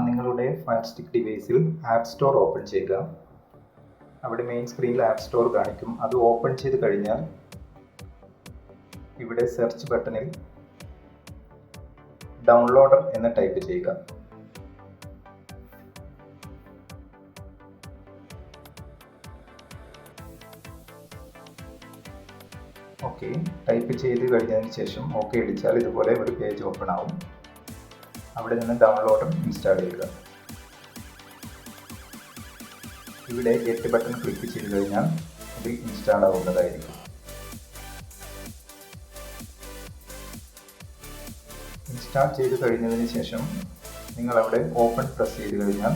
നിങ്ങളുടെ fire stick ഡിവൈസിൽ app store open ചെയ്യുക. അവിടെ മെയിൻ സ്ക്രീനിൽ ആപ്പ് സ്റ്റോർ കാണിക്കും. അത് ഓപ്പൺ ചെയ്ത് കഴിഞ്ഞാൽ ഇവിടെ സെർച്ച് ബട്ടണിൽ ഡൗൺലോഡർ എന്ന് ടൈപ്പ് ചെയ്യുക. ഓക്കെ, ടൈപ്പ് ചെയ്ത് കഴിഞ്ഞതിന് ശേഷം ഓക്കെ അടിച്ചാൽ ഇതുപോലെ ഒരു പേജ് ഓപ്പൺ ആവും. അവിടെ നിന്ന് ഡൗൺലോഡർ ഇൻസ്റ്റാൾ ചെയ്യുക. ഇവിടെ ഗെറ്റ് ബട്ടൺ ക്ലിക്ക് ചെയ്ത് കഴിഞ്ഞാൽ ഇത് ഇൻസ്റ്റാൾ ആവുന്നതായിരിക്കും. ഇൻസ്റ്റാൾ ചെയ്ത് കഴിഞ്ഞതിന് ശേഷം നിങ്ങൾ അവിടെ ഓപ്പൺ പ്രസ് ചെയ്ത് കഴിഞ്ഞാൽ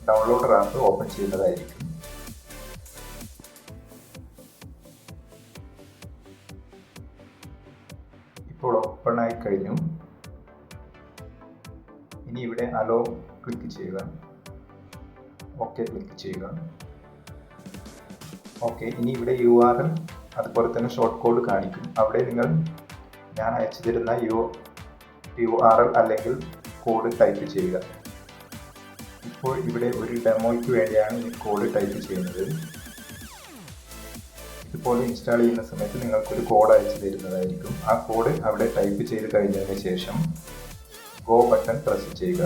ഡൗൺലോഡർ ആപ്പ് ഓപ്പൺ ചെയ്യുന്നതായിരിക്കും. ഇപ്പോൾ ഓപ്പൺ ആയി കഴിഞ്ഞു. ഇനി ഇവിടെ അലോ ക്ലിക്ക് ചെയ്യുക. ഓക്കെ ക്ലിക്ക് ചെയ്യുക. ഓക്കെ, ഇനി ഇവിടെ URL അതുപോലെ തന്നെ ഷോർട്ട് കോഡ് കാണിക്കും. അവിടെ നിങ്ങൾ ഞാൻ അയച്ചു തരുന്ന URL അല്ലെങ്കിൽ കോഡ് ടൈപ്പ് ചെയ്യുക. ഇപ്പോൾ ഇവിടെ ഒരു ഡെമോയ്ക്ക് വേണ്ടിയാണ് ഈ കോഡ് ടൈപ്പ് ചെയ്യുന്നത്. ഇതുപോലെ ഇൻസ്റ്റാൾ ചെയ്യുന്ന സമയത്ത് നിങ്ങൾക്കൊരു കോഡ് അയച്ചു തരുന്നതായിരിക്കും. ആ കോഡ് അവിടെ ടൈപ്പ് ചെയ്ത് കഴിഞ്ഞതിന് ശേഷം ഗോ ബട്ടൺ പ്രസ് ചെയ്യുക.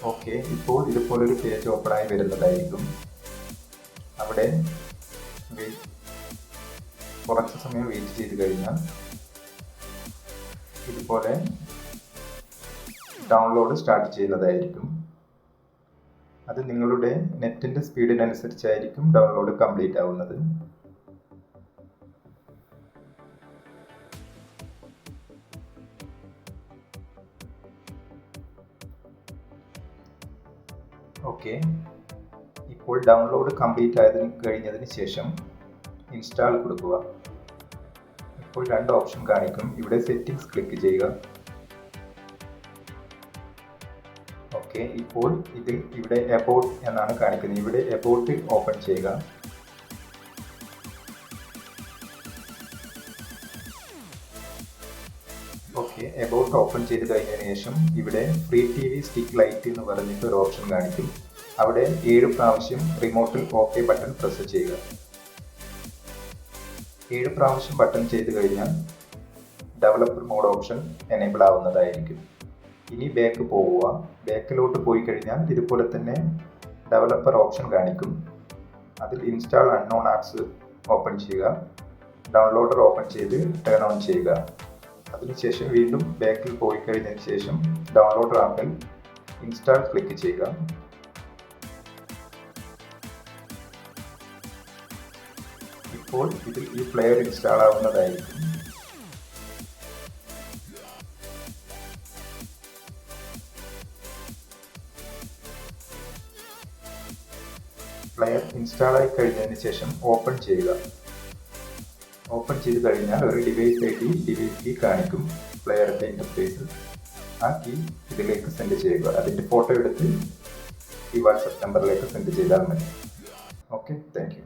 ഓക്കെ, ഇപ്പോൾ ഇതുപോലൊരു പേജ് ഓപ്പൺ ആയി വരുന്നതായിരിക്കും. അവിടെ കുറച്ച് സമയം വെയിറ്റ് ചെയ്ത് കഴിഞ്ഞാൽ ഇതുപോലെ ഡൗൺലോഡ് സ്റ്റാർട്ട് ചെയ്യുന്നതായിരിക്കും. അത് നിങ്ങളുടെ നെറ്റിൻ്റെ സ്പീഡിനനുസരിച്ചായിരിക്കും ഡൗൺലോഡ് കംപ്ലീറ്റ് ആവുന്നത്. ഓക്കെ, ഇപ്പോൾ ഡൗൺലോഡ് കംപ്ലീറ്റ് കഴിഞ്ഞതിന് ശേഷം ഇൻസ്റ്റാൾ കൊടുക്കുക. ഇപ്പോൾ രണ്ട് ഓപ്ഷൻ കാണിക്കും. ഇവിടെ സെറ്റിംഗ്സ് ക്ലിക്ക് ചെയ്യുക. ഓക്കെ, ഇപ്പോൾ ഇവിടെ എബൌട്ട് എന്നാണ് കാണിക്കുന്നത്. ഇവിടെ എബൌട്ട് ഓപ്പൺ ചെയ്യുക. ഓക്കെ, എബൌട്ട് ഓപ്പൺ ചെയ്ത് കഴിഞ്ഞതിന് ശേഷം ഇവിടെ ഫ്രീ TV സ്റ്റിക്ക് ലൈറ്റ് എന്ന് പറഞ്ഞിട്ട് ഒരു ഓപ്ഷൻ കാണിക്കും. അവിടെ 7 പ്രാവശ്യം റിമോട്ടിൽ ഓക്കെ ബട്ടൺ പ്രസ് ചെയ്യുക. 7 പ്രാവശ്യം ബട്ടൺ ചെയ്ത് കഴിഞ്ഞാൽ ഡെവലപ്പർ മോഡ് ഓപ്ഷൻ എനേബിൾ ആവുന്നതായിരിക്കും. ഇനി ബാക്ക് പോവുക. ബാക്കിലോട്ട് പോയി കഴിഞ്ഞാൽ ഇതുപോലെ തന്നെ ഡെവലപ്പർ ഓപ്ഷൻ കാണിക്കും. അതിൽ ഇൻസ്റ്റാൾ അൺനോൺ ആപ്സ് ഓപ്പൺ ചെയ്യുക. ഡൗൺലോഡർ ഓപ്പൺ ചെയ്ത് ടേൺ ഓൺ ചെയ്യുക. അതിനുശേഷം വീണ്ടും ബാക്കിൽ പോയി കഴിഞ്ഞതിന് ശേഷം ഡൗൺലോഡർ ആപ്പിൽ ഇൻസ്റ്റാൾ ക്ലിക്ക് ചെയ്യുക. ഇപ്പോൾ ഇതിൽ ഈ പ്ലെയർ ഇൻസ്റ്റാൾ ആവുന്നതായിരിക്കും. പ്ലെയർ ഇൻസ്റ്റാൾ ആയി കഴിഞ്ഞതിന് ശേഷം ഓപ്പൺ ചെയ്യുക. ഓപ്പൺ ചെയ്ത് കഴിഞ്ഞാൽ ഒരു ഡിവൈസ് കീ കാണിക്കും പ്ലെയറിൻ്റെ ഇൻ്റർഫേസിൽ. ആ കീ ഇതിലേക്ക് സെൻഡ് ചെയ്യുക. അതിൻ്റെ ഫോട്ടോ എടുത്ത് ഈ വാട്സപ്പ് നമ്പറിലേക്ക് സെൻഡ് ചെയ്താൽ മതി. Okay, thank you.